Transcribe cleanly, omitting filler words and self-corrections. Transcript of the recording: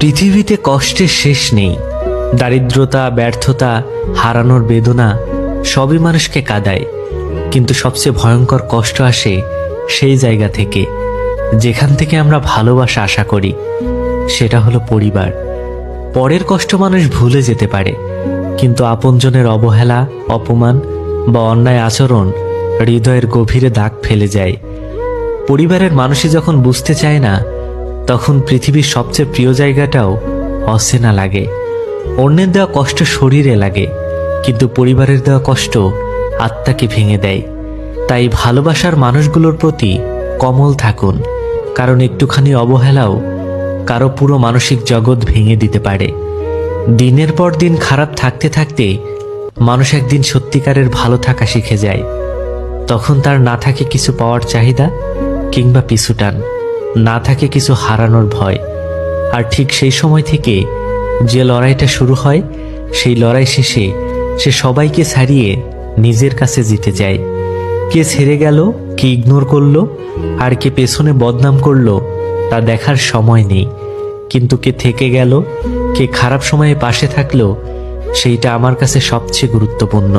পৃথিবীতে কষ্টের শেষ নেই। দারিদ্রতা, ব্যর্থতা, হারানোর বেদনা সবই মানুষকে কাঁদায়। কিন্তু সবচেয়ে ভয়ঙ্কর কষ্ট আসে সেই জায়গা থেকে যেখান থেকে আমরা ভালোবাসা আশা করি, সেটা হলো পরিবার। পরের কষ্ট মানুষ ভুলে যেতে পারে, কিন্তু আপনজনের অবহেলা, অপমান বা অন্যায় আচরণ হৃদয়ের গভীরে দাগ ফেলে যায়। পরিবারের মানুষই যখন বুঝতে চায় না, তখন পৃথিবীর সবচেয়ে প্রিয় জায়গাটাও অচেনা লাগে। অন্যের দেওয়া কষ্ট শরীরে লাগে, কিন্তু পরিবারের দেওয়া কষ্ট আত্মাকে ভেঙে দেয়। তাই ভালোবাসার মানুষগুলোর প্রতি কোমল থাকুন, কারণ একটুখানি অবহেলাও কারো পুরো মানসিক জগৎ ভেঙে দিতে পারে। দিনের পর দিন খারাপ থাকতে থাকতে মানুষ একদিন সত্যিকারের ভালো থাকা শিখে যায়। তখন তার না থাকে কিছু পাওয়ার চাহিদা কিংবা পিছুটান, না থাকে কিছু হারানোর ভয়। আর ঠিক সেই সময় থেকে যে লড়াইটা শুরু হয়, সেই লড়াই শেষে সে সবাইকে ছাড়িয়ে নিজের কাছে জিতে যায়। কে ছেড়ে গেল, কে ইগনোর করলো, আর কে পেছনে বদনাম করলো তা দেখার সময় নেই। কিন্তু কে থেকে গেল, কে খারাপ সময়ে পাশে থাকলো, সেইটা আমার কাছে সবচেয়ে গুরুত্বপূর্ণ।